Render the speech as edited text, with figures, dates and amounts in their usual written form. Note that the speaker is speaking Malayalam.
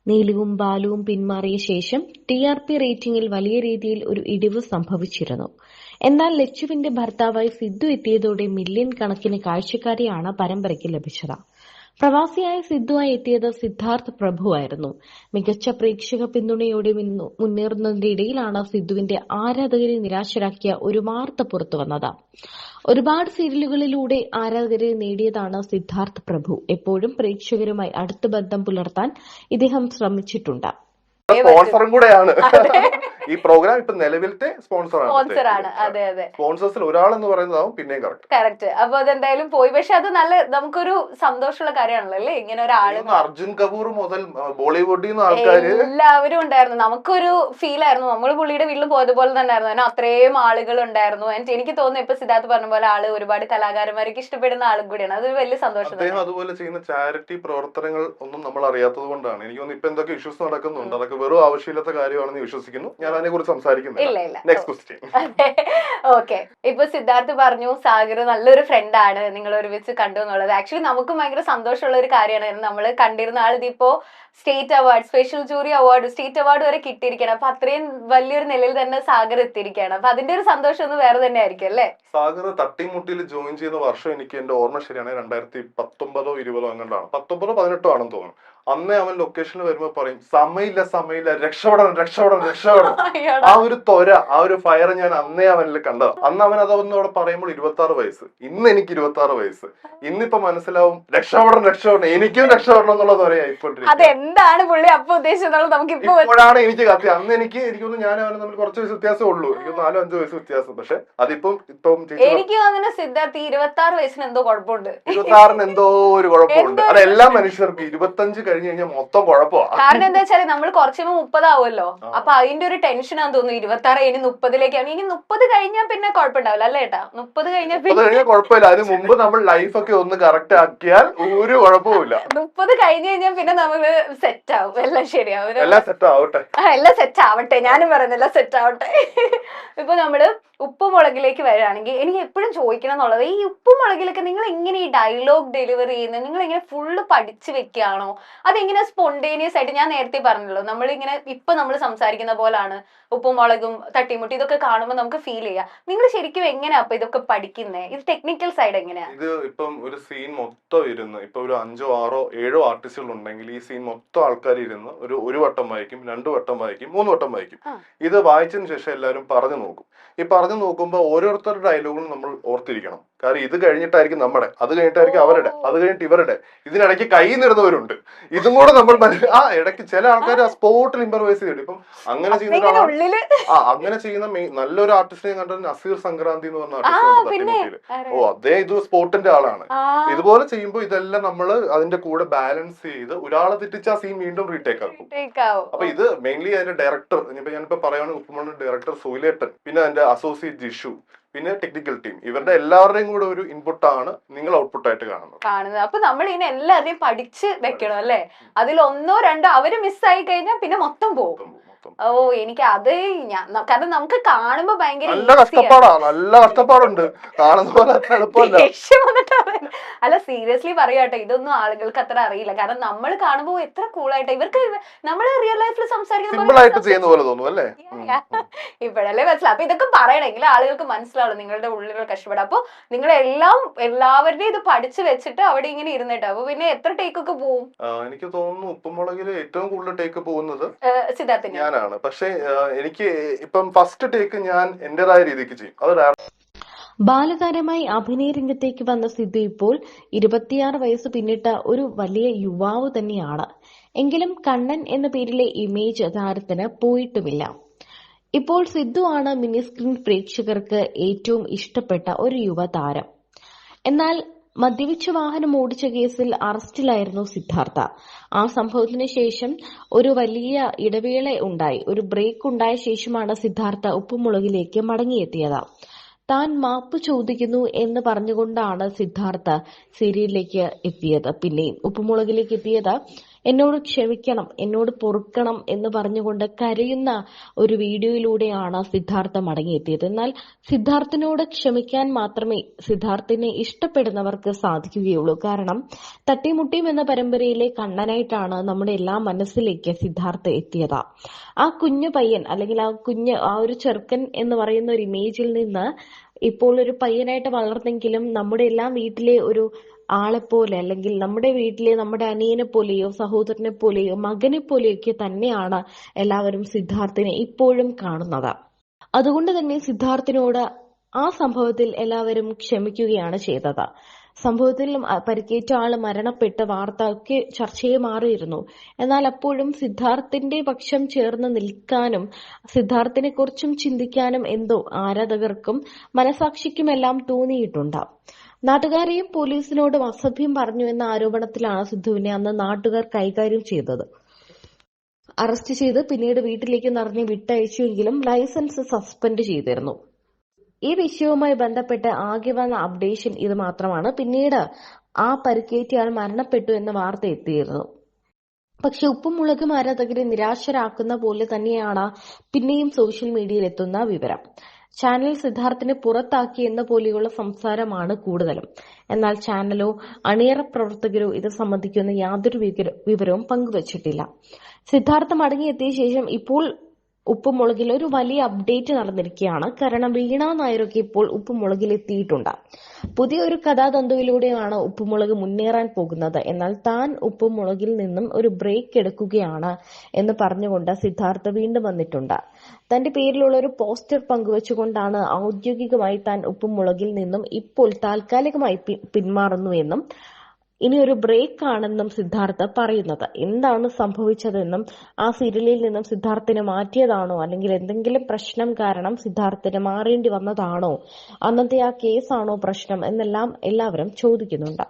നീലുവും ബാലുവും പിന്മാറിയ ശേഷം TRP റേറ്റിംഗിൽ വലിയ രീതിയിൽ ഒരു ഇടിവ് സംഭവിച്ചിരുന്നു. എന്നാൽ ലച്ചുവിന്റെ ഭർത്താവായി സിദ്ധു എത്തിയതോടെ മില്യൺ കണക്കിന് കാഴ്ചക്കാരെയാണ് പരമ്പരയ്ക്ക് ലഭിച്ചത്. പ്രവാസിയായ സിദ്ധുവായി എത്തിയത് സിദ്ധാർത്ഥ് പ്രഭുവായിരുന്നു. മികച്ച പ്രേക്ഷക പിന്തുണയോടെ മുന്നേറുന്നതിനിടയിലാണ് സിദ്ധുവിന്റെ ആരാധകരെ നിരാശരാക്കിയ ഒരു വാർത്ത പുറത്തുവന്നത്. ഒരുപാട് സീരിയലുകളിലൂടെ ആരാധകരെ നേടിയതാണ് സിദ്ധാർത്ഥ് പ്രഭു. എപ്പോഴും പ്രേക്ഷകരുമായി അടുത്ത ബന്ധം പുലർത്താൻ ഇദ്ദേഹം ശ്രമിച്ചിട്ടുണ്ട്. സ്പോൺസറും കൂടെയാണ് ഈ പ്രോഗ്രാം. ഇപ്പൊ നിലവിലത്തെ സ്പോൺസറാണ്. അതെ അതെ, സ്പോൺസേഴ്സിൽ ഒരാളെന്ന് പറയുന്നതാവും പിന്നെയും കറക്റ്റ്. അപ്പൊ അതെന്തായാലും പോയി. പക്ഷെ അത് നല്ല നമുക്കൊരു സന്തോഷമുള്ള കാര്യമാണല്ലോ അല്ലേ, ഇങ്ങനെ ഒരാള്. അർജുൻ കപൂർ മുതൽ ബോളിവുഡിൽ നിന്ന് ആൾക്കാര് എല്ലാവരും ഉണ്ടായിരുന്നു. നമുക്കൊരു ഫീൽ ആയിരുന്നു, നമ്മൾ പുള്ളിയുടെ വീട്ടിൽ പോയതുപോലെ തന്നെ ആയിരുന്നു. അത്രയും ആളുകൾ ഉണ്ടായിരുന്നു. എനിക്ക് തോന്നുന്നു ഇപ്പൊ സിദ്ധാർത്ഥ് പറഞ്ഞ പോലെ ആള് ഒരുപാട് കലാകാരന്മാർക്ക് ഇഷ്ടപ്പെടുന്ന ആളും കൂടിയാണ്. അതൊരു വലിയ സന്തോഷം. അദ്ദേഹം അതുപോലെ ചെയ്യുന്ന ചാരിറ്റി പ്രവർത്തനങ്ങൾ ഒന്നും നമ്മൾ അറിയാത്തത് കൊണ്ടാണ്. എനിക്ക് തോന്നുന്നു ഇപ്പൊ എന്തൊക്കെ ഇഷ്യൂസ് നടക്കുന്നുണ്ട്, അതൊക്കെ വെറും ആവശ്യമില്ലാത്ത കാര്യമാണെന്ന് വിശ്വസിക്കുന്നു. ഞാൻ അതിനെ കുറിച്ച് സംസാരിക്കുന്നില്ല. Next question. ഓക്കെ, ഇപ്പൊ സിദ്ധാർത്ഥ് പറഞ്ഞു സാഗർ നല്ലൊരു ഫ്രണ്ടാണ്, നിങ്ങൾ ഒരുമിച്ച് കണ്ടു എന്നുള്ളത്. ആക്ച്വലി നമുക്കും ഭയങ്കര സന്തോഷമുള്ള ഒരു കാര്യമാണ്. നമ്മൾ കണ്ടിരുന്ന ആളിതിപ്പോ state award, special jury award, state award വരെ കിട്ടിയിരിക്കുകയാണ്. അപ്പൊ അത്രയും വലിയൊരു നിലയിൽ തന്നെ സാഗർ എത്തിയിരിക്കുകയാണ്. അപ്പൊ അതിന്റെ ഒരു സന്തോഷം ഒന്ന് വേറെ തന്നെ ആയിരിക്കും അല്ലേ. സാഗർ തട്ടിമുട്ടിയിൽ ജോയിൻ ചെയ്ത വർഷം എനിക്ക് എന്റെ ഓർമ്മ ശരിയാണ് 2019 20 അങ്ങോട്ടാണ്, 19 18 ആണെന്ന് തോന്നുന്നു. അന്നേ അവൻ ലൊക്കേഷനിൽ വരുമ്പോ പറയും സമയില്ല രക്ഷപ്പെടണം. ആ ഒരു തൊര, ആ ഒരു ഫയർ ഞാൻ അന്നേ അവനിൽ കണ്ടത്. അന്ന് അവൻ അതൊന്നോടെ പറയുമ്പോൾ 26 വയസ്സ്, ഇന്ന് എനിക്ക് 26 വയസ്സ്. ഇന്നിപ്പോ മനസ്സിലാവും രക്ഷപ്പെടണം, എനിക്കും രക്ഷപ്പെടണം എന്നുള്ള തൊരയായി. എന്താണ് പുള്ളി അപ്പൊ ഉദ്ദേശിച്ചത് നമുക്ക് ഇപ്പോഴാണ് എനിക്ക് കത്തി. അന്ന് എനിക്കൊന്നും ഞാൻ അവന് തമ്മിൽ കുറച്ച് വയസ്സ് വ്യത്യാസമേ ഉള്ളൂ. എനിക്ക് 4-5 വയസ്സ് വ്യത്യാസം. പക്ഷെ അതിപ്പം എനിക്ക് അങ്ങനെ സിദ്ധാർത്ഥ് 26 വയസ്സിന് എന്തോ കുഴപ്പമുണ്ട്. 26 എന്തോ ഒരു കുഴപ്പമുണ്ട്. അതെല്ലാ മനുഷ്യർക്കും 25 കഴിഞ്ഞ് കഴിഞ്ഞാൽ മൊത്തം കുഴപ്പമാണ്. കാരണം എന്താ വെച്ചാല് നമ്മൾ കുറച്ച് 30 ആവുമല്ലോ. അപ്പൊ അതിന്റെ ഒരു ടെൻഷനാന്ന് തോന്നുന്നു. 26 ഇനി 30ലേക്കാണ്. ഇനി 30 കഴിഞ്ഞാൽ പിന്നെ കുഴപ്പമുണ്ടാവില്ല അല്ലേ ഏട്ടാ. 30 കഴിഞ്ഞാൽ കുഴപ്പമില്ല. അതിന് മുമ്പ് നമ്മൾ ലൈഫൊക്കെ ഒന്ന് കറക്റ്റ് ആക്കിയാൽ ഒരു കുഴപ്പമില്ല. 30 കഴിഞ്ഞ് കഴിഞ്ഞാൽ പിന്നെ നമ്മള് സെറ്റ് ആവും, എല്ലാം ശരിയാവും. എല്ലാം സെറ്റ് ആവട്ടെ, എല്ലാം സെറ്റ് ആവട്ടെ. ഞാനും പറയുന്നില്ല സെറ്റ് ആവട്ടെ. ഇപ്പൊ നമ്മള് ഉപ്പുമുളകിലേക്ക് വരികയാണെങ്കിൽ എനിക്ക് എപ്പോഴും ചോദിക്കണം എന്നുള്ളത്, ഈ ഉപ്പുമുളകിലൊക്കെ നിങ്ങൾ എങ്ങനെ ഈ ഡയലോഗ് ഡെലിവറി ചെയ്യുന്നത്? നിങ്ങൾ ഇങ്ങനെ ഫുള്ള് പഠിച്ചു വെക്കുകയാണോ? അതെങ്ങനെ സ്പോണ്ടേനിയസ് ആയിട്ട്? ഞാൻ നേരത്തെ പറഞ്ഞല്ലോ, നമ്മളിങ്ങനെ ഇപ്പൊ നമ്മൾ സംസാരിക്കുന്ന പോലാണ് ഉപ്പുമുളകും തട്ടിമുട്ടി ഇതൊക്കെ കാണുമ്പോൾ നമുക്ക് ഫീൽ ചെയ്യാം. നിങ്ങൾ ശരിക്കും എങ്ങനെയാ അപ്പൊ ഇതൊക്കെ പഠിക്കുന്നേ? ഇത് ടെക്നിക്കൽ സൈഡ് എങ്ങനെയാ? ഇത് ഇപ്പം ഒരു സീൻ മൊത്തം ഇരുന്ന്, ഇപ്പൊ ഒരു 5, 6, 7 ആർട്ടിസ്റ്റുകൾ ഉണ്ടെങ്കിൽ ഈ സീൻ മൊത്തം ആൾക്കാർ ഇരുന്ന് ഒരു വട്ടം വായിക്കും, 2 വട്ടം വായിക്കും, 3 വട്ടം വായിക്കും. ഇത് വായിച്ചതിന് ശേഷം എല്ലാവരും പറഞ്ഞു നോക്കും. ഈ പറഞ്ഞു നോക്കുമ്പോൾ ഓരോരുത്തരുടെ ഡയലോഗും നമ്മൾ ഓർത്തിരിക്കണം. കാരണം ഇത് കഴിഞ്ഞിട്ടായിരിക്കും നമ്മുടെ, അത് കഴിഞ്ഞിട്ടായിരിക്കും അവരുടെ, അത് കഴിഞ്ഞിട്ട് ഇവരുടെ, ഇതിനിടയ്ക്ക് കൈ നിടുന്നവരുണ്ട്. ഇതും കൂടെ നമ്മൾ ഇടയ്ക്ക് ചില ആൾക്കാർ ആ സ്പോട്ടിൽ ഇംപ്രവൈസ് ചെയ്യും. ഇപ്പം അങ്ങനെ ചെയ്യുന്ന അങ്ങനെ ചെയ്യുന്ന നല്ലൊരു ആർട്ടിസ്റ്റിനെ കണ്ടത് നസീർ സംക്രാന്തി എന്ന് പറഞ്ഞ ആർട്ടിസ്റ്റ്. അദ്ദേഹം ഇത് സ്പോട്ടിന്റെ ആളാണ്. ഇതുപോലെ ചെയ്യുമ്പോൾ ഇതെല്ലാം നമ്മൾ അതിന്റെ കൂടെ ബാലൻസ് ചെയ്ത് ഒരാളെ തെറ്റിച്ച് ആ സീൻ വീണ്ടും റീടേക്ക് ആക്കും. അപ്പൊ ഇത് മെയിൻലി അതിന്റെ ഡയറക്ടർ, ഞാനിപ്പോ പറയുകയാണെങ്കിൽ ഉപ്പുമുളകിന്റെ ഡയറക്ടർ സുയിലേട്ടൻ, പിന്നെ അതിന്റെ അസോസിയേറ്റ് ജിഷു, പിന്നെ ടെക്നിക്കൽ ടീം, ഇവരുടെ എല്ലാവരുടെയും കൂടെ ഒരു ഇൻപുട്ടാണ് നിങ്ങൾ ഔട്ട്പുട്ടായിട്ട് കാണുന്നത്. അപ്പൊ നമ്മൾ ഇതിനെ എല്ലാവരെയും പഠിച്ച് വെക്കണം അല്ലേ. അതിൽ 1, 2 അവര് മിസ്സായി കഴിഞ്ഞാൽ പിന്നെ മൊത്തം പോകും. ഓ, എനിക്ക് അത് കാരണം നമുക്ക് കാണുമ്പോ ഭയങ്കര നല്ല കഷ്ടപ്പാടുണ്ട്. അല്ല സീരിയസ്ലി പറയാട്ടെ, ഇതൊന്നും ആളുകൾക്ക് അത്ര അറിയില്ല. കാരണം നമ്മൾ കാണുമ്പോ എത്ര കൂളായിട്ട് ഇവർക്ക് നമ്മള് റിയൽ ലൈഫിൽ സംസാരിക്കുന്ന ഇപ്പോഴല്ലേ മനസ്സിലാവും. അപ്പൊ ഇതൊക്കെ പറയണമെങ്കിൽ ആളുകൾക്ക് മനസ്സിലാവുള്ളൂ നിങ്ങളുടെ ഉള്ളിലുള്ള കഷ്ടപ്പാട്. അപ്പൊ എല്ലാവരുടെയും ഇത് പഠിച്ചു വെച്ചിട്ട് അവിടെ ഇങ്ങനെ ഇരുന്നിട്ട് അപ്പൊ പിന്നെ എത്ര ടേക്കൊക്കെ പോവും? എനിക്ക് തോന്നുന്നു ഉപ്പുമുളകിൽ ഏറ്റവും കൂടുതൽ ടേക്ക് പോകുന്നത് സിദ്ധാർത്ഥിന് ഞാനാണ്. പക്ഷെ എനിക്ക് ഇപ്പം ഫസ്റ്റ് ടേക്ക് ഞാൻ എന്റേതായ രീതിക്ക് ചെയ്യും. അത് ബാലതാരമായി അഭിനയ രംഗത്തേക്ക് വന്ന സിദ്ധു ഇപ്പോൾ 26 വയസ്സ് പിന്നിട്ട ഒരു വലിയ യുവാവ് തന്നെയാണ്. എങ്കിലും കണ്ണൻ എന്ന പേരിലെ ഇമേജ് താരത്തിന് പോയിട്ടുമില്ല. ഇപ്പോൾ സിദ്ധു ആണ് മിനി സ്ക്രീൻ പ്രേക്ഷകർക്ക് ഏറ്റവും ഇഷ്ടപ്പെട്ട ഒരു യുവതാരം. എന്നാൽ മദ്യപിച്ച് വാഹനം ഓടിച്ച കേസിൽ അറസ്റ്റിലായിരുന്നു സിദ്ധാർത്ഥ. ആ സംഭവത്തിന് ശേഷം ഒരു വലിയ ഇടവേള ഉണ്ടായി, ഒരു ബ്രേക്ക് ഉണ്ടായ ശേഷമാണ് സിദ്ധാർത്ഥ ഉപ്പുമുളകിലേക്ക് മടങ്ങിയെത്തിയത്. താൻ മാപ്പ് ചോദിക്കുന്നു എന്ന് പറഞ്ഞുകൊണ്ടാണ് സിദ്ധാർത്ഥ സീരിയലിലേക്ക് എത്തിയത്. പിന്നെയും ഉപ്പുമുളകിലേക്ക് എത്തിയത് എന്നോട് ക്ഷമിക്കണം, എന്നോട് പൊറുക്കണം എന്ന് പറഞ്ഞുകൊണ്ട് കരയുന്ന ഒരു വീഡിയോയിലൂടെയാണ് സിദ്ധാർത്ഥ മടങ്ങിയെത്തിയത്. എന്നാൽ സിദ്ധാർത്ഥിനോട് ക്ഷമിക്കാൻ മാത്രമേ സിദ്ധാർത്ഥിനെ ഇഷ്ടപ്പെടുന്നവർക്ക് സാധിക്കുകയുള്ളൂ. കാരണം തട്ടിമുട്ടിയും എന്ന പരമ്പരയിലെ കണ്ണനായിട്ടാണ് നമ്മുടെ എല്ലാ മനസ്സിലേക്ക് സിദ്ധാർത്ഥ എത്തിയത്. ആ കുഞ്ഞു പയ്യൻ അല്ലെങ്കിൽ ആ ഒരു ചെറുക്കൻ എന്ന് പറയുന്ന ഒരു ഇമേജിൽ നിന്ന് ഇപ്പോൾ ഒരു പയ്യനായിട്ട് വളർന്നെങ്കിലും നമ്മുടെ എല്ലാം വീട്ടിലെ ഒരു ആളെപ്പോലെ അല്ലെങ്കിൽ നമ്മുടെ വീട്ടിലെ നമ്മുടെ അനിയനെ പോലെയോ സഹോദരനെ പോലെയോ മകനെ പോലെയൊക്കെ തന്നെയാണ് എല്ലാവരും സിദ്ധാർത്ഥിനെ ഇപ്പോഴും കാണുന്നത്. അതുകൊണ്ട് തന്നെ സിദ്ധാർത്ഥിനോട് ആ സംഭവത്തിൽ എല്ലാവരും ക്ഷമിക്കുകയാണ് ചെയ്തത്. സംഭവത്തിൽ പരിക്കേറ്റ ആള് മരണപ്പെട്ട വാർത്ത ഒക്കെ ചർച്ചയെ മാറിയിരുന്നു. എന്നാൽ അപ്പോഴും സിദ്ധാർത്ഥിന്റെ പക്ഷം ചേർന്ന് നിൽക്കാനും സിദ്ധാർത്ഥിനെ കുറിച്ചും ചിന്തിക്കാനും എന്തോ ആരാധകർക്കും മനസാക്ഷിക്കുമെല്ലാം തോന്നിയിട്ടുണ്ട്. നാട്ടുകാരെയും പോലീസിനോടും അസഭ്യം പറഞ്ഞു എന്ന ആരോപണത്തിലാണ് സിദ്ധുവിനെ അന്ന് നാട്ടുകാർ കൈകാര്യം ചെയ്തത്. അറസ്റ്റ് ചെയ്ത് പിന്നീട് വീട്ടിലേക്ക് നിറഞ്ഞ് വിട്ടയച്ചുവെങ്കിലും ലൈസൻസ് സസ്പെൻഡ് ചെയ്തിരുന്നു. ഈ വിഷയവുമായി ബന്ധപ്പെട്ട് ആകെ വന്ന അപ്ഡേഷൻ ഇത് മാത്രമാണ്. പിന്നീട് ആ പരിക്കേറ്റയാൾ മരണപ്പെട്ടു എന്ന വാർത്ത എത്തിയിരുന്നു. പക്ഷെ ഉപ്പും മുളകും ആരാധകരെ നിരാശരാക്കുന്ന പോലെ തന്നെയാണ് പിന്നെയും സോഷ്യൽ മീഡിയയിൽ എത്തുന്ന വിവരം. ചാനൽ സിദ്ധാർത്ഥിനെ പുറത്താക്കി എന്ന പോലെയുള്ള സംസാരമാണ് കൂടുതലും. എന്നാൽ ചാനലോ അണിയറ പ്രവർത്തകരോ ഇത് സംബന്ധിക്കുന്ന യാതൊരു വിവരവും പങ്കുവച്ചിട്ടില്ല. സിദ്ധാർത്ഥ മടങ്ങിയെത്തിയ ശേഷം ഇപ്പോൾ ഉപ്പുമുളകിൽ ഒരു വലിയ അപ്ഡേറ്റ് നടന്നിരിക്കുകയാണ്. കാരണം വീണ നായരൊക്കെ ഇപ്പോൾ ഉപ്പുമുളകിൽ എത്തിയിട്ടുണ്ട്. പുതിയൊരു കഥാതന്തുവിലൂടെയാണ് ഉപ്പുമുളക് മുന്നേറാൻ പോകുന്നത്. എന്നാൽ താൻ ഉപ്പുമുളകിൽ നിന്നും ഒരു ബ്രേക്ക് എടുക്കുകയാണ് എന്ന് പറഞ്ഞുകൊണ്ട് സിദ്ധാർത്ഥ വീണ്ടും വന്നിട്ടുണ്ട്. തന്റെ പേരിലുള്ള ഒരു പോസ്റ്റർ പങ്കുവച്ചുകൊണ്ടാണ് ഔദ്യോഗികമായി താൻ ഉപ്പുമുളകിൽ നിന്നും ഇപ്പോൾ താൽക്കാലികമായി പിന്മാറുന്നുവെന്നും ഇനി ഒരു ബ്രേക്ക് ആണെന്നും സിദ്ധാർത്ഥ പറയുന്നത്. എന്താണ് സംഭവിച്ചതെന്നും ആ സീരിയലിൽ നിന്നും സിദ്ധാർത്ഥിനെ മാറ്റിയതാണോ അല്ലെങ്കിൽ എന്തെങ്കിലും പ്രശ്നം കാരണം സിദ്ധാർത്ഥിന് മാറേണ്ടി വന്നതാണോ, അന്നത്തെ ആ കേസാണോ പ്രശ്നം എന്നെല്ലാം എല്ലാവരും ചോദിക്കുന്നുണ്ട്.